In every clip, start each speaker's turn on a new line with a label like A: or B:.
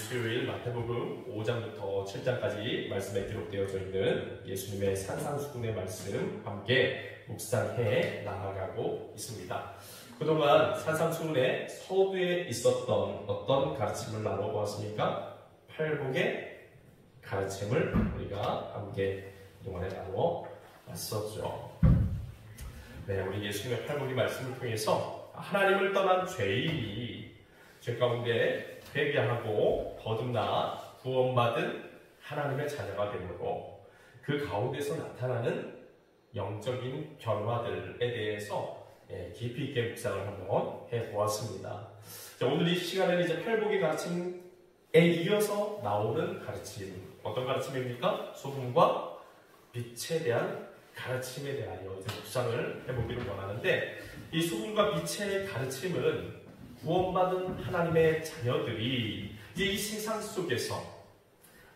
A: 수요일 마태복음 5장부터 7장까지 말씀에 기록되어져 있는 예수님의 산상수훈의 말씀 함께 묵상해 나아가고 있습니다. 그동안 산상수훈의 서두에 있었던 어떤 가르침을 나눠보았습니까? 팔복의 가르침을 우리가 함께 그동안에 나누어 왔었죠. 네, 우리 예수님의 팔복의 말씀을 통해서 하나님을 떠난 죄인이 죄 가운데 회개하고 거듭나 구원받은 하나님의 자녀가 되므로 그 가운데서 나타나는 영적인 변화들에 대해서 깊이 있게 묵상을 한번 해보았습니다. 자, 오늘 이 시간에는 이제 팔복의 가르침에 이어서 나오는 가르침, 어떤 가르침입니까? 소금과 빛에 대한 가르침에 대하여 이제 묵상을 해보기를 원하는데, 이 소금과 빛의 가르침은 구원받은 하나님의 자녀들이 이제 이 세상 속에서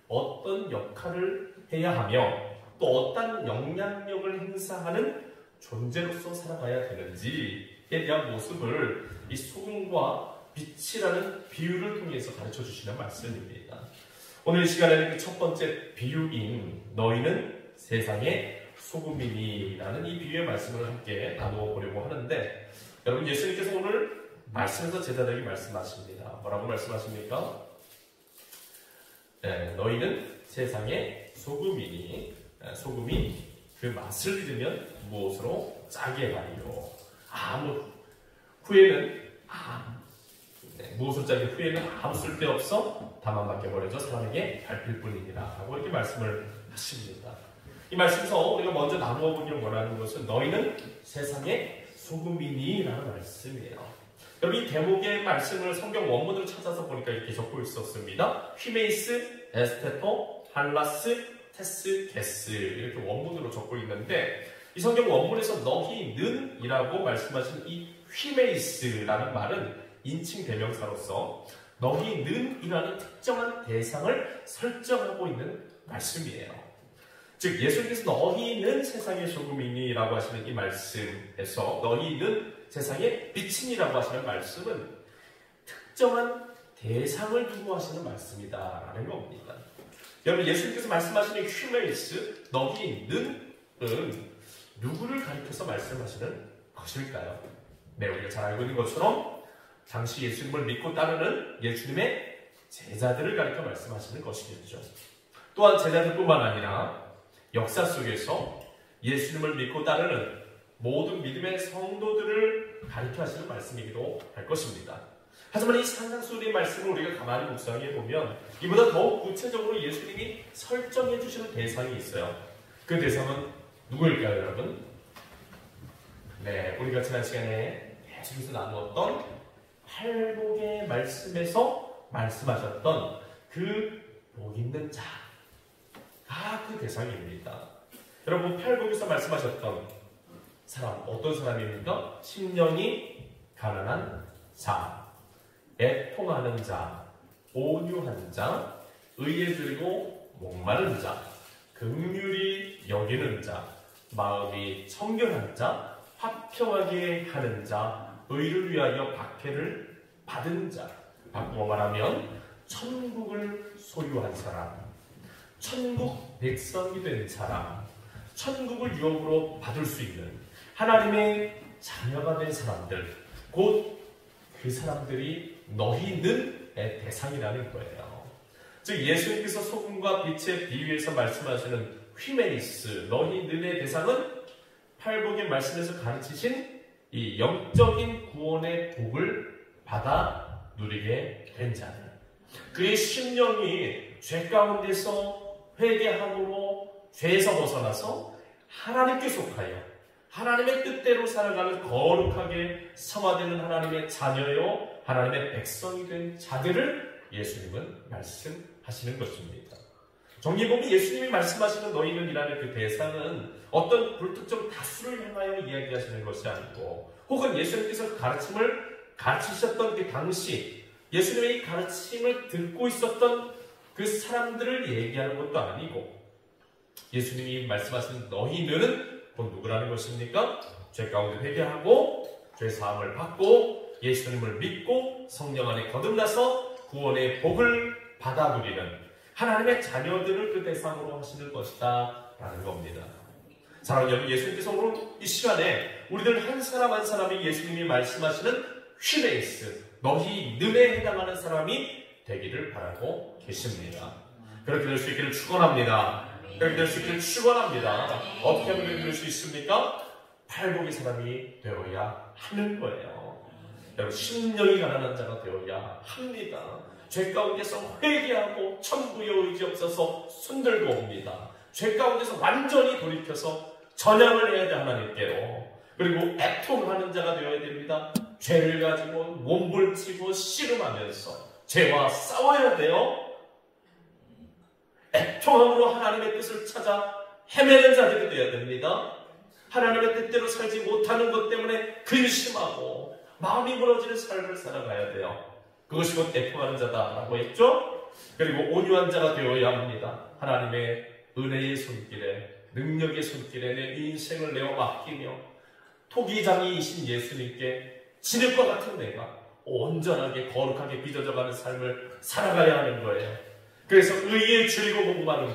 A: 어떤 역할을 해야 하며 또 어떤 영향력을 행사하는 존재로서 살아가야 되는지에 대한 모습을 이 소금과 빛이라는 비유를 통해서 가르쳐 주시는 말씀입니다. 오늘 이 시간에는 그 첫 번째 비유인 너희는 세상의 소금이니라는 이 비유의 말씀을 함께 나누어 보려고 하는데, 여러분, 예수님께서 오늘 말씀에서 제자들에게 말씀하십니다. 뭐라고 말씀하십니까? 네, 너희는 세상의 소금이니 소금이 그 맛을 잃으면 무엇으로 짜게 하리요. 아무 후에는 무엇을 짜게 후에는 아무 쓸데없어 다만 맡겨버려져 사람에게 밟힐 뿐이니라 하고 이렇게 말씀을 하십니다. 이 말씀에서 우리가 먼저 나누어 보기를 원하는 것은 너희는 세상의 소금이니 라는 말씀이에요. 여러분, 이 대목의 말씀을 성경 원문으로 찾아서 보니까 이렇게 적고 있었습니다. 휘메이스, 에스테토, 할라스, 테스, 게스, 이렇게 원문으로 적고 있는데, 이 성경 원문에서 너희는 이라고 말씀하신 이 휘메이스라는 말은 인칭 대명사로서 너희는 이라는 특정한 대상을 설정하고 있는 말씀이에요. 즉, 예수님께서 너희는 세상의 소금이니 라고 하시는 이 말씀에서 너희는 세상의 빛이니라고 하시는 말씀은 특정한 대상을 두고 하시는 말씀이다 라는 겁니다. 여러분, 예수님께서 말씀하시는 휴메이스, 너희는 누구를 가리켜서 말씀하시는 것일까요? 네, 우리가 잘 알고 있는 것처럼 당시 예수님을 믿고 따르는 예수님의 제자들을 가리켜 말씀하시는 것이겠죠. 또한 제자들뿐만 아니라 역사 속에서 예수님을 믿고 따르는 모든 믿음의 성도들을 가리켜 하시는 말씀이기도 할 것입니다. 하지만 이 산상수훈의 말씀을 우리가 가만히 묵상해 보면 이보다 더욱 구체적으로 예수님이 설정해 주시는 대상이 있어요. 그 대상은 누구일까요, 여러분? 네, 우리가 지난 시간에 계속해서 나누었던 팔복의 말씀에서 말씀하셨던 그 복 있는 자가 그 대상입니다. 여러분, 팔복에서 말씀하셨던 사람, 어떤 사람입니까? 심령이 가난한 자, 애통하는 자, 온유한 자, 의에 들고 목마른 자, 긍휼히 여기는 자, 마음이 청결한 자, 화평하게 하는 자, 의를 위하여 박해를 받은 자. 바꾸어 말하면 천국을 소유한 사람, 천국 백성이 된 사람, 천국을 유업으로 받을 수 있는 하나님의 자녀가 된 사람들, 곧 그 사람들이 너희는의 대상이라는 거예요. 즉, 예수님께서 소금과 빛의 비유에서 말씀하시는 휘메이스, 너희는의 대상은 팔복의 말씀에서 가르치신 이 영적인 구원의 복을 받아 누리게 된 자들, 그의 심령이 죄 가운데서 회개함으로 죄에서 벗어나서 하나님께 속하여 하나님의 뜻대로 살아가는 거룩하게 성화되는 하나님의 자녀요 하나님의 백성이 된 자들을 예수님은 말씀하시는 것입니다. 정리해 보면 예수님이 말씀하시는 너희는 이라는 그 대상은 어떤 불특정 다수를 향하여 이야기하시는 것이 아니고, 혹은 예수님께서 가르치셨던 그 당시 예수님의 이 가르침을 듣고 있었던 그 사람들을 얘기하는 것도 아니고, 예수님이 말씀하신 너희는 곧 누구라는 것입니까? 죄 가운데 회개하고 죄 사함을 받고 예수님을 믿고 성령 안에 거듭나서 구원의 복을 받아 누리는 하나님의 자녀들을 그 대상으로 하시는 것이다 라는 겁니다. 사랑하는 여러분, 예수님께서 오늘 이 시간에 우리들 한 사람 한 사람이 예수님이 말씀하시는 휘메이스, 너희 능에 해당하는 사람이 되기를 바라고 계십니다. 그렇게 될 수 있기를 축원합니다. 그렇게 될 수 있기를 축원합니다. 어떻게 하면 그렇게 될 수 있습니까? 팔복의 사람이 되어야 하는 거예요. 여러분, 심령이 가난한 자가 되어야 합니다. 죄 가운데서 회개하고 천부의 의지 없어서 손들고 옵니다. 죄 가운데서 완전히 돌이켜서 전향을 해야 돼, 하나님께로. 그리고 애통하는 자가 되어야 됩니다. 죄를 가지고 몸부림치고 씨름하면서 죄와 싸워야 돼요. 애통함으로 하나님의 뜻을 찾아 헤매는 자들이 되어야 됩니다. 하나님의 뜻대로 살지 못하는 것 때문에 근심하고 마음이 무너지는 삶을 살아가야 돼요. 그것이 곧 애통하는 자다라고 했죠. 그리고 온유한 자가 되어야 합니다. 하나님의 은혜의 손길에, 능력의 손길에 내 인생을 내어 맡기며 토기장이이신 예수님께 진흙과 같은 내가 온전하게 거룩하게 빚어져가는 삶을 살아가야 하는 거예요. 그래서 의의 줄이고 목마름,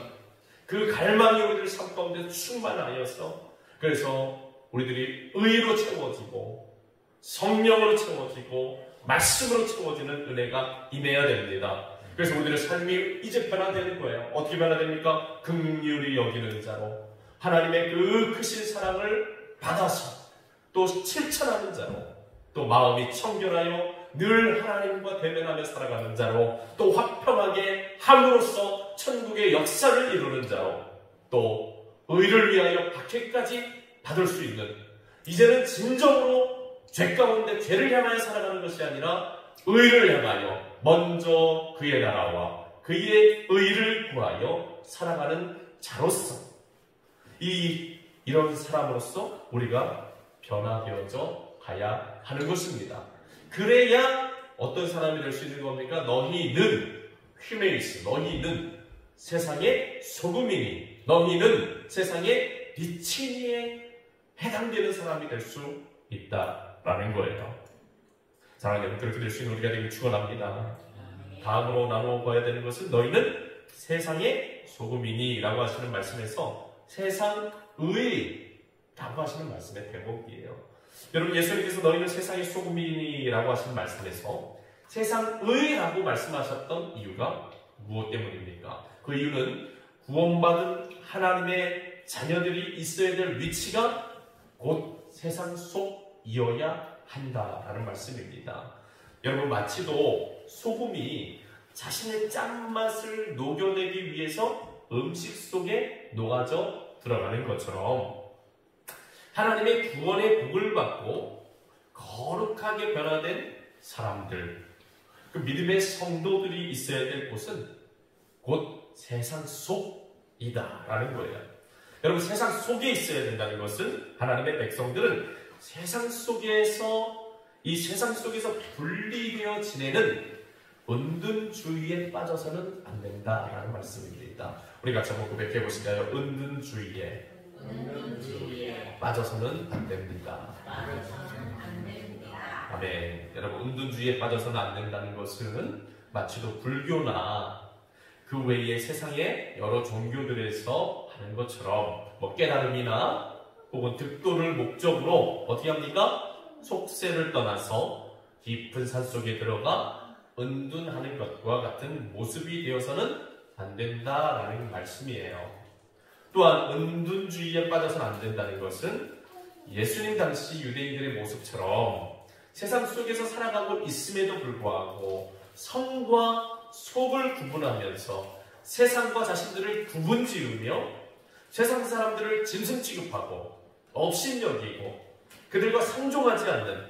A: 그 갈망이 우리들 삶 가운데 충만하여서, 그래서 우리들이 의로 채워지고 성령으로 채워지고 말씀으로 채워지는 은혜가 임해야 됩니다. 그래서 우리들의 삶이 이제 변화되는 거예요. 어떻게 변화됩니까? 긍휼히 여기는 자로, 하나님의 그 크신 사랑을 받아서 또 실천하는 자로, 또 마음이 청결하여 늘 하나님과 대면하며 살아가는 자로, 또 화평하게 함으로써 천국의 역사를 이루는 자로, 또 의를 위하여 박해까지 받을 수 있는, 이제는 진정으로 죄 가운데 죄를 향하여 살아가는 것이 아니라 의를 향하여 먼저 그의 나라와 그의 의를 구하여 살아가는 자로서, 이런 사람으로서 우리가 변화되어져 가야 하는 것입니다. 그래야 어떤 사람이 될 수 있는 겁니까? 너희는 휘메이스, 너희는 세상의 소금이니, 너희는 세상의 빛이니에 해당되는 사람이 될 수 있다라는 거예요. 사랑하는 여러분, 그렇게 될 수 있는 우리가 되길 축원합니다. 다음으로 나누어 봐야 되는 것은 너희는 세상의 소금이니 라고 하시는 말씀에서 세상 의라고 하시는 말씀의 대목이에요. 여러분, 예수님께서 너희는 세상의 소금이니 라고 하시는 말씀에서 세상 의라고 말씀하셨던 이유가 무엇 때문입니까? 그 이유는 구원받은 하나님의 자녀들이 있어야 될 위치가 곧 세상 속이어야 한다라는 말씀입니다. 여러분, 마치도 소금이 자신의 짠맛을 녹여내기 위해서 음식 속에 녹아져 들어가는 것처럼 하나님의 구원의 복을 받고 거룩하게 변화된 사람들, 그 믿음의 성도들이 있어야 될 곳은 곧 세상 속이다라는 거예요. 여러분, 세상 속에 있어야 된다는 것은 하나님의 백성들은 세상 속에서, 이 세상 속에서 분리되어 지내는 은둔주의에 빠져서는 안 된다라는 말씀입니다. 우리 같이 한번 고백해 보실까요? 은둔주의에 빠져서는 안 됩니다. 아멘. 여러분, 은둔주의에 빠져서는 안 된다는 것은 마치도 불교나 그 외의 세상의 여러 종교들에서 하는 것처럼 뭐 깨달음이나 혹은 득도를 목적으로 어떻게 합니까? 속세를 떠나서 깊은 산속에 들어가 은둔하는 것과 같은 모습이 되어서는 안 된다라는 말씀이에요. 또한 은둔주의에 빠져서는 안 된다는 것은 예수님 당시 유대인들의 모습처럼 세상 속에서 살아가고 있음에도 불구하고 성과 속을 구분하면서 세상과 자신들을 구분 지으며 세상 사람들을 짐승 취급하고 업신여기고 그들과 상종하지 않는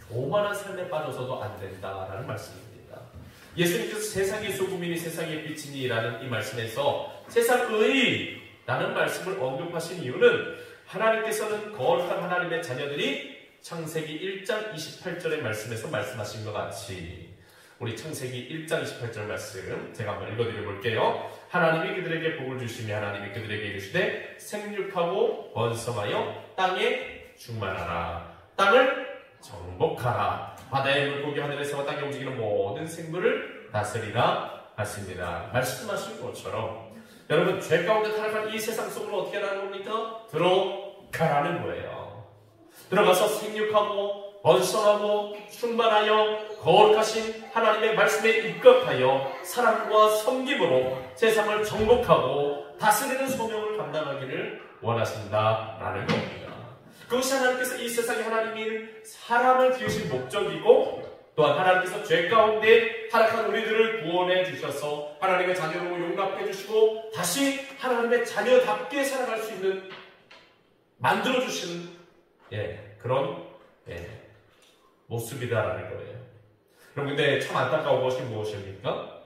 A: 교만한 삶에 빠져서도 안 된다라는 말씀입니다. 예수님께서 세상의 소금이니 세상의 빛이니 라는 이 말씀에서 세상의 라는 말씀을 언급하신 이유는 하나님께서는 거룩한 하나님의 자녀들이 창세기 1장 28절의 말씀에서 말씀하신 것 같이 우리 창세기 1장 28절 말씀 제가 한번 읽어드려 볼게요. 하나님이 그들에게 복을 주시며 하나님이 그들에게 이르시되 생육하고 번성하여 땅에 충만하라. 땅을 정복하라. 바다의 물고기 하늘에서와 땅에 움직이는 모든 생물을 다스리라 하십니다. 말씀하신 것처럼 여러분 죄 가운데 타락한 이 세상 속으로 어떻게 하라는 겁니까? 들어가라는 거예요. 들어가서 생육하고 번성하고 충만하여 거룩하신 하나님의 말씀에 입각하여 사랑과 섬김으로 세상을 정복하고 다스리는 소명을 감당하기를 원하신다라는 겁니다. 그것이 하나님께서 이 세상에 하나님이 사람을 지으신 목적이고 또한 하나님께서 죄 가운데 타락한 우리들을 구원해 주셔서 하나님의 자녀로 용납해 주시고 다시 하나님의 자녀답게 살아갈 수 있는 만들어 주시는 그런 모습이다라는 거예요. 그럼 근데 참 안타까운 것이 무엇입니까?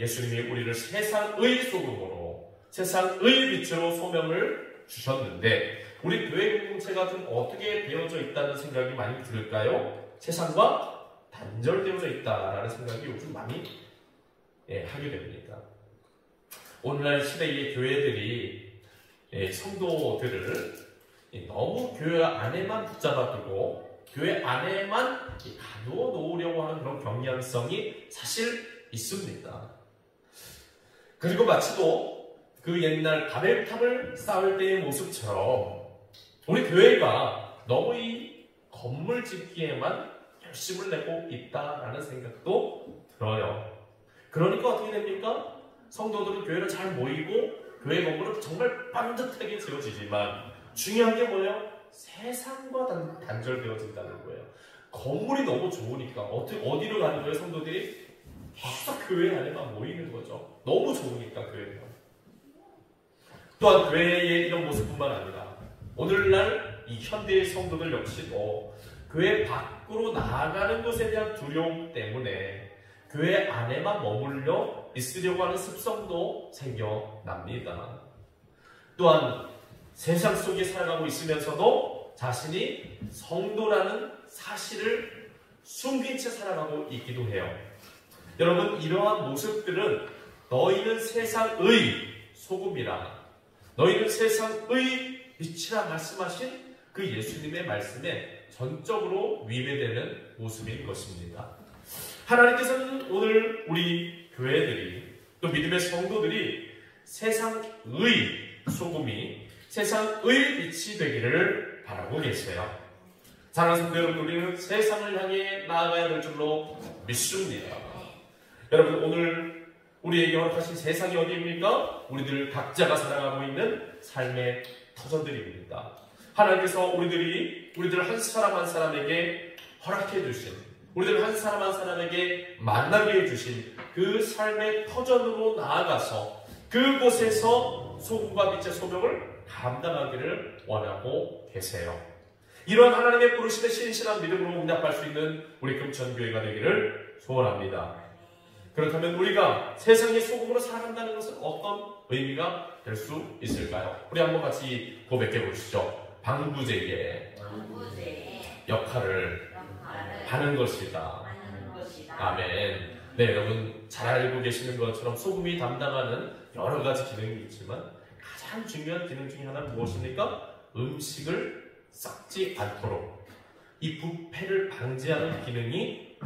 A: 예수님이 우리를 세상의 소금으로 세상의 빛으로 소명을 주셨는데 우리 교회 공동체가 좀 어떻게 되어져 있다는 생각이 많이 들까요? 세상과 단절되어져 있다라는 생각이 요즘 많이 하게 됩니다. 오늘날 시대의 교회들이 성도들을 너무 교회 안에만 붙잡아두고 교회 안에만 가두어 놓으려고 하는 그런 경향성이 사실 있습니다. 그리고 마치도 그 옛날 바벨탑을 쌓을 때의 모습처럼 우리 교회가 너무 이 건물 짓기에만 열심을 내고 있다라는 생각도 들어요. 그러니까 어떻게 됩니까? 성도들은 교회를 잘 모이고 교회 건물은 정말 반듯하게 지어지지만 중요한 게 뭐예요? 세상과 단절되어진다는 거예요. 건물이 너무 좋으니까 어디로 가는 거예요? 성도들이 계속 교회 안에만 모이는 거죠. 너무 좋으니까 교회가. 또한 교회의 이런 모습뿐만 아니라 오늘날 이 현대의 성도들 역시도 교회 밖으로 나아가는 것에 대한 두려움 때문에 교회 안에만 머물러 있으려고 하는 습성도 생겨납니다. 또한 세상 속에 살아가고 있으면서도 자신이 성도라는 사실을 숨긴 채 살아가고 있기도 해요. 여러분 이러한 모습들은 너희는 세상의 소금이라 너희는 세상의 빛이라 말씀하신 그 예수님의 말씀에 전적으로 위배되는 모습인 것입니다. 하나님께서는 오늘 우리 교회들이 또 믿음의 성도들이 세상의 소금이 세상의 빛이 되기를 바라고 계세요. 사랑하는 성도 여러분, 우리는 세상을 향해 나아가야 될 줄로 믿습니다. 여러분 오늘 우리에게 허락하신 세상이 어디입니까? 우리들 각자가 살아가고 있는 삶의 터전들입니다. 하나님께서 우리들 한 사람 한 사람에게 허락해 주신 우리들 한 사람 한 사람에게 만나게 해주신 그 삶의 터전으로 나아가서 그곳에서 소금과 빛의 소명을 감당하기를 원하고 계세요. 이러한 하나님의 부르심에 신실한 믿음으로 응답할 수 있는 우리 금천교회가 되기를 소원합니다. 그렇다면 우리가 세상의 소금으로 살아간다는 것은 어떤 의미가 될 수 있을까요? 우리 한번 같이 고백해 보시죠. 방부제의 역할을 하는 것이다. 아멘. 네, 여러분 잘 알고 계시는 것처럼 소금이 담당하는 여러 가지 기능이 있지만 가장 중요한 기능 중에 하나는 무엇입니까? 음식을 썩지 않도록 이 부패를 방지하는 기능이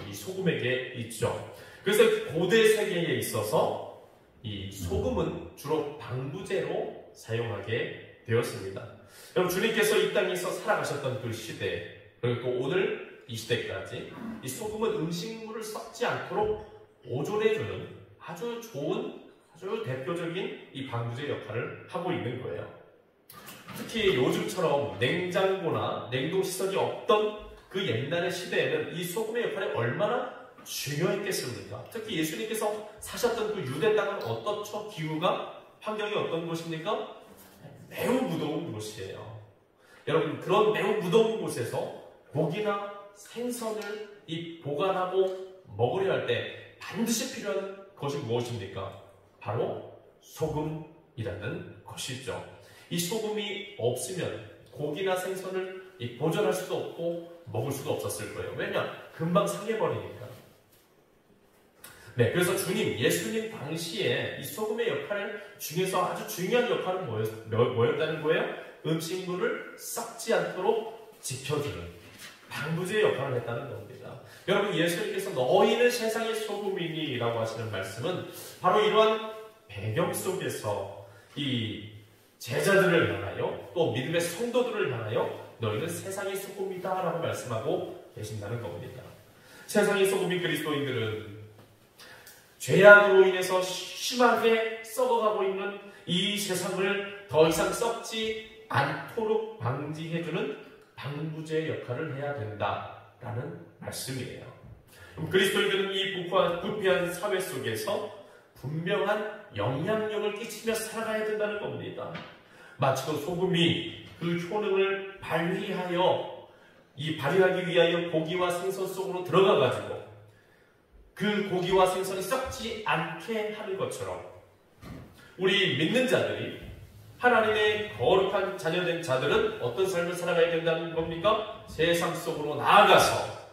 A: 이 소금에게 있죠. 그래서 고대 세계에 있어서 이 소금은 주로 방부제로 사용하게 되었습니다. 여러분 주님께서 이 땅에서 살아가셨던 그 시대 그리고 또 오늘 이 시대까지 이 소금은 음식물을 썩지 않도록 보존해주는 아주 좋은 아주 대표적인 이 방부제 역할을 하고 있는 거예요. 특히 요즘처럼 냉장고나 냉동시설이 없던 그 옛날의 시대에는 이 소금의 역할이 얼마나 중요했겠습니까? 특히 예수님께서 사셨던 그 유대 땅은 어떻죠? 기후가 환경이 어떤 곳입니까? 매우 무더운 곳이에요. 여러분 그런 매우 무더운 곳에서 고기나 생선을 보관하고 먹으려 할 때 반드시 필요한 것이 무엇입니까? 바로 소금이라는 것이죠. 이 소금이 없으면 고기나 생선을 보존할 수도 없고 먹을 수도 없었을 거예요. 왜냐? 금방 상해버리니까. 네, 그래서 예수님 당시에 이 소금의 역할 중에서 아주 중요한 역할은 뭐였다는 거예요? 음식물을 썩지 않도록 지켜주는, 방부제의 역할을 했다는 겁니다. 여러분, 예수님께서 너희는 세상의 소금이니라고 하시는 말씀은 바로 이러한 배경 속에서 이 제자들을 향하여 또 믿음의 성도들을 향하여 너희는 세상의 소금이다 라고 말씀하고 계신다는 겁니다. 세상의 소금인 그리스도인들은 죄악으로 인해서 심하게 썩어가고 있는 이 세상을 더 이상 썩지 않도록 방지해주는 방부제의 역할을 해야 된다라는 말씀이에요. 그리스도인들은 이 부패한 사회 속에서 분명한 영향력을 끼치며 살아가야 된다는 겁니다. 마치도 소금이 그 효능을 발휘하기 위하여 고기와 생선 속으로 들어가가지고 그 고기와 생선이 썩지 않게 하는 것처럼 우리 믿는 자들이 하나님의 거룩한 자녀된 자들은 어떤 삶을 살아가야 된다는 겁니까? 세상 속으로 나아가서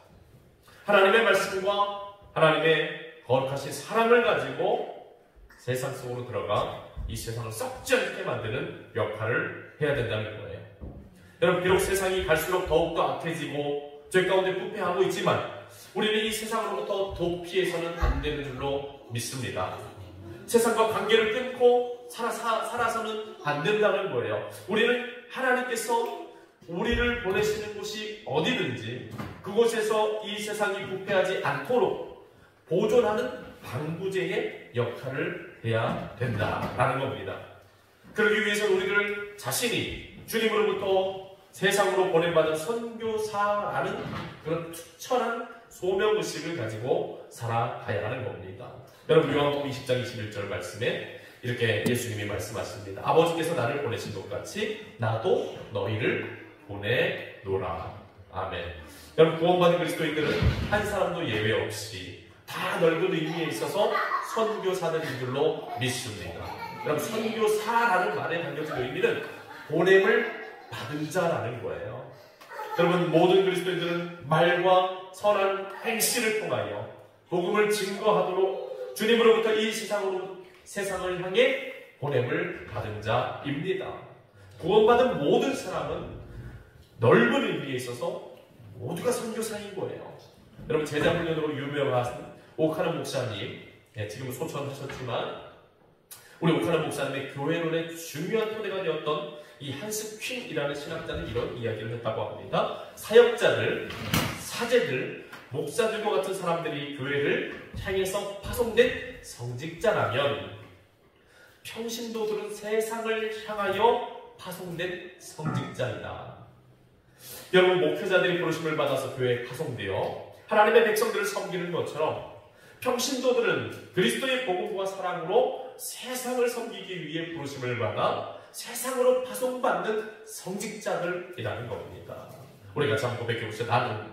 A: 하나님의 말씀과 하나님의 거룩하신 사랑을 가지고 세상 속으로 들어가 이 세상을 썩지 않게 만드는 역할을 해야 된다는 거예요. 여러분, 비록 세상이 갈수록 더욱더 악해지고 죄 가운데 부패하고 있지만 우리는 이 세상으로부터 도피해서는 안 되는 줄로 믿습니다. 세상과 관계를 끊고 살아서는 안 된다는 거예요. 우리는 하나님께서 우리를 보내시는 곳이 어디든지 그곳에서 이 세상이 부패하지 않도록 보존하는 방부제의 역할을 해야 된다라는 겁니다. 그러기 위해서 우리를 자신이 주님으로부터 세상으로 보내받은 선교사라는 그런 특별한 소명의식을 가지고 살아가야 하는 겁니다. 여러분, 요한복음 20장 21절 말씀에 이렇게 예수님이 말씀하십니다. 아버지께서 나를 보내신 것 같이 나도 너희를 보내노라. 아멘. 여러분, 구원받은 그리스도인들은 한 사람도 예외 없이 다 넓은 의미에 있어서 선교사들인 줄로 믿습니다. 여러분, 선교사라는 말에 담겨진 의미는 보냄을 받은 자라는 거예요. 여러분, 모든 그리스도인들은 말과 선한 행실을 통하여 복음을 증거하도록 주님으로부터 이 세상을 향해 보냄을 받은 자입니다. 구원받은 모든 사람은 넓은 의미에 있어서 모두가 선교사인 거예요. 여러분, 제자훈련으로 유명한 오카는 목사님, 지금은 소천하셨지만 우리 오카는 목사님의 교회론의 중요한 토대가 되었던 이 한스 퀸이라는 신학자는 이런 이야기를 했다고 합니다. 사역자들, 사제들, 목사들과 같은 사람들이 교회를 향해서 파송된 성직자라면 평신도들은 세상을 향하여 파송된 성직자이다. 여러분, 목회자들이 부르심을 받아서 교회에 파송되어 하나님의 백성들을 섬기는 것처럼 평신도들은 그리스도의 복음과 사랑으로 세상을 섬기기 위해 부르심을 받아 세상으로 파송받는 성직자들이라는 겁니다. 우리가 참 고백해봅시다. 나는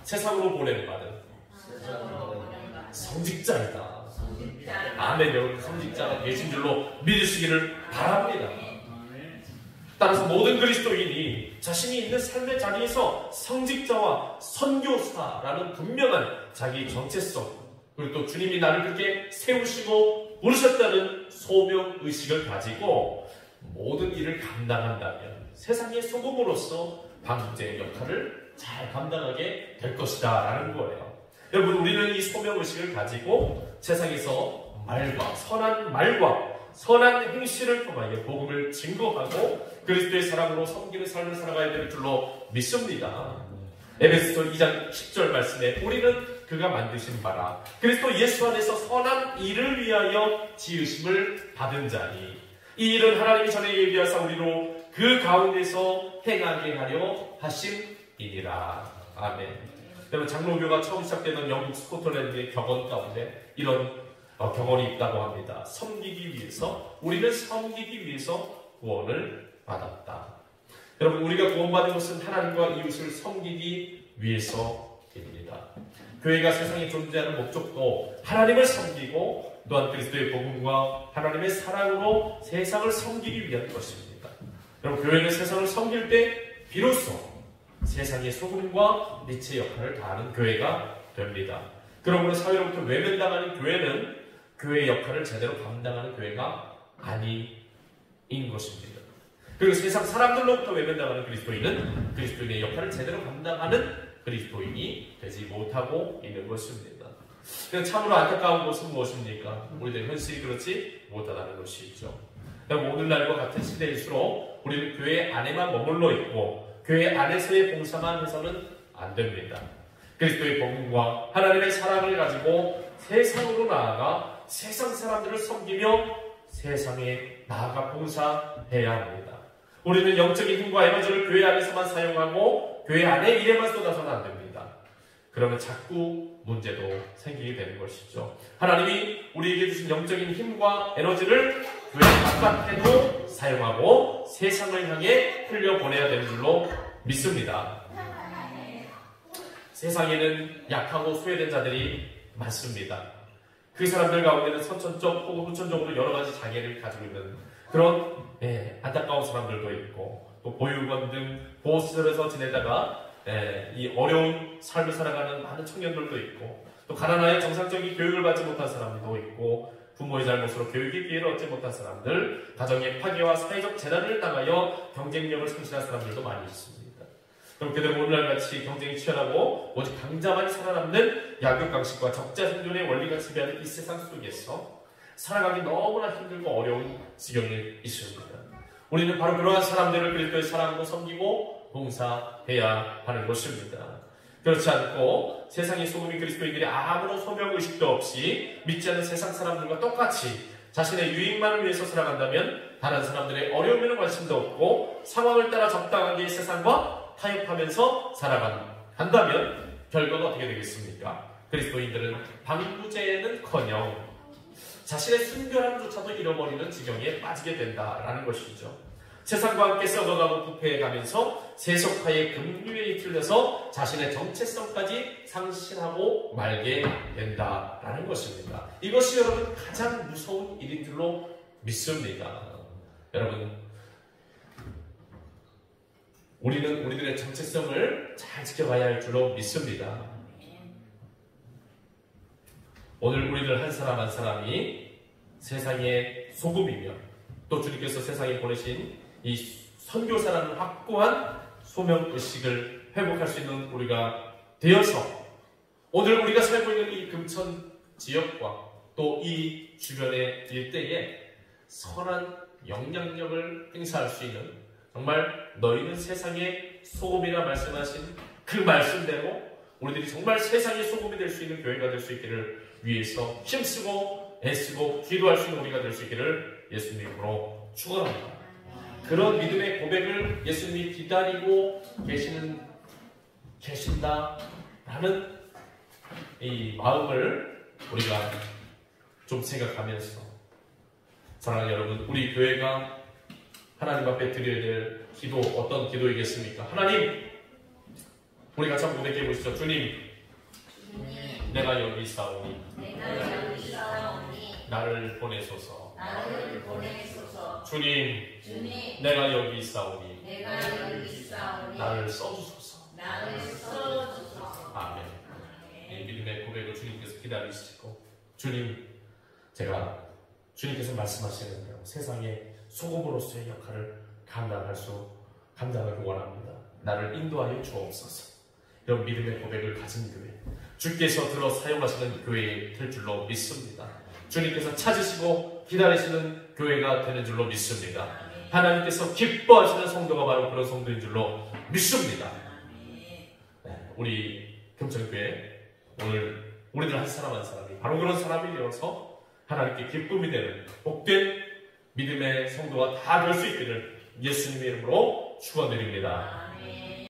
A: 세상으로 보냄받은 성직자이다. 아멘. 여러분, 성직자가 계신 줄로 믿으시기를 바랍니다. 따라서 모든 그리스도인이 자신이 있는 삶의 자리에서 성직자와 선교사라는 분명한 자기 정체성, 그리고 또 주님이 나를 그렇게 세우시고 부르셨다는 소명의식을 가지고 모든 일을 감당한다면 세상의 소금으로서 방부제의 역할을 잘 감당하게 될 것이다 라는 거예요. 여러분, 우리는 이 소명의식을 가지고 세상에서 말과 선한 행실을 통하여 복음을 증거하고 그리스도의 사랑으로 섬기는 삶을 살아가야 될 줄로 믿습니다. 에베소서 2장 10절 말씀에 우리는 그가 만드신 바라 그리스도 예수 안에서 선한 일을 위하여 지으심을 받은 자니 이 일은 하나님이 전에 예비하사 우리로 그 가운데서 행하게 하려 하심이니라. 아멘. 여러분, 장로교가 처음 시작되던 영국 스코틀랜드의 격언 가운데 이런 격언이 있다고 합니다. 우리는 섬기기 위해서 구원을 받았다. 여러분, 우리가 구원받은 것은 하나님과 이웃을 섬기기 위해서입니다. 교회가 세상에 존재하는 목적도 하나님을 섬기고 또한 그리스도의 복음과 하나님의 사랑으로 세상을 섬기기 위한 것입니다. 여러분, 교회는 세상을 섬길 때 비로소 세상의 소금과 빛의 역할을 다하는 교회가 됩니다. 그러므로 사회로부터 외면당하는 교회는 교회의 역할을 제대로 감당하는 교회가 아닌 것입니다. 그리고 세상 사람들로부터 외면당하는 그리스도인은 그리스도인의 역할을 제대로 감당하는 그리스도인이 되지 못하고 있는 것입니다. 참으로 안타까운 것은 무엇입니까? 우리들 현실이 그렇지 못하다는 것이죠. 오늘날과 같은 시대일수록 우리는 교회 안에만 머물러 있고 교회 안에서의 봉사만 해서는 안 됩니다. 그리스도의 복음과 하나님의 사랑을 가지고 세상으로 나아가 세상 사람들을 섬기며 세상에 나아가 봉사해야 합니다. 우리는 영적인 힘과 에너지를 교회 안에서만 사용하고 교회 안에 일에만 쏟아서는 안 됩니다. 그러면 자꾸 문제도 생기게 되는 것이죠. 하나님이 우리에게 주신 영적인 힘과 에너지를 교회 바깥에도 사용하고 세상을 향해 흘려보내야 되는 줄로 믿습니다. 세상에는 약하고 소외된 자들이 많습니다. 그 사람들 가운데는 선천적 혹은 후천적으로 여러 가지 장애를 가지고 있는 그런 안타까운 사람들도 있고 또 보육원 등 보호시설에서 지내다가 이 어려운 삶을 살아가는 많은 청년들도 있고 또 가난하여 정상적인 교육을 받지 못한 사람도 있고 부모의 잘못으로 교육의 기회를 얻지 못한 사람들, 가정의 파괴와 사회적 재난을 당하여 경쟁력을 상실한 사람들도 많이 있습니다. 그럼 그들은 오늘날같이 경쟁이 치열하고 오직 강자만이 살아남는 약육강식과 적자 생존의 원리가 지배하는 이 세상 속에서 살아가기 너무나 힘들고 어려운 지경에 있습니다. 우리는 바로 그러한 사람들을 그리스도의 사랑으로 섬기고 봉사해야 하는 것입니다. 그렇지 않고 세상의 소금인 그리스도인들이 아무런 소명의식도 없이 믿지 않는 세상 사람들과 똑같이 자신의 유익만을 위해서 살아간다면 다른 사람들의 어려움에는 관심도 없고 상황을 따라 적당하게 세상과 타협하면서 살아간다면 결과가 어떻게 되겠습니까? 그리스도인들은 방부제는커녕 자신의 순결함조차도 잃어버리는 지경에 빠지게 된다라는 것이죠. 세상과 함께 썩어가고 부패해가면서 세속화의 급류에 이끌려서 자신의 정체성까지 상실하고 말게 된다라는 것입니다. 이것이 여러분 가장 무서운 일인 줄로 믿습니다. 여러분, 우리는 우리들의 정체성을 잘 지켜봐야 할 줄로 믿습니다. 오늘 우리들 한 사람 한 사람이 세상의 소금이며 또 주님께서 세상에 보내신 이 선교사라는 확고한 소명의식을 회복할 수 있는 우리가 되어서 오늘 우리가 살고 있는 이 금천 지역과 또 이 주변의 일대에 선한 영향력을 행사할 수 있는 정말 너희는 세상의 소금이라 말씀하신 그 말씀대로 우리들이 정말 세상의 소금이 될 수 있는 교회가 될 수 있기를 위해서 힘쓰고 애쓰고 기도할 수 있는 우리가 될 수 있기를 예수님으로 축원합니다. 그런 믿음의 고백을 예수님이 기다리고 계신다라는 이 마음을 우리가 좀 생각하면서 사랑하는 여러분, 우리 교회가 하나님 앞에 드려야 될 기도 어떤 기도이겠습니까? 하나님, 우리 같이 한번 고백해 보시죠. 주님, 내가 여기 있사오니 나를 보내소서. 주님, 내가 여기 있사오니 나를 써주소서. 아멘. 이 믿음의 고백을 주님께서 기다리시고 주님, 제가 주님께서 말씀하시는 대로 세상의 소금으로서의 역할을 감당하기 원합니다. 나를 인도하여 주옵소서. 이런 믿음의 고백을 가진 교회, 주께서 들어 사용하시는 교회 될 줄로 믿습니다. 주님께서 찾으시고 기다리시는 교회가 되는 줄로 믿습니다. 하나님께서 기뻐하시는 성도가 바로 그런 성도인 줄로 믿습니다. 우리 금천교회 오늘 우리들 한 사람 한 사람이 바로 그런 사람이 되어서 하나님께 기쁨이 되는 복된 믿음의 성도가 다 될 수 있기를 예수님의 이름으로 축원드립니다.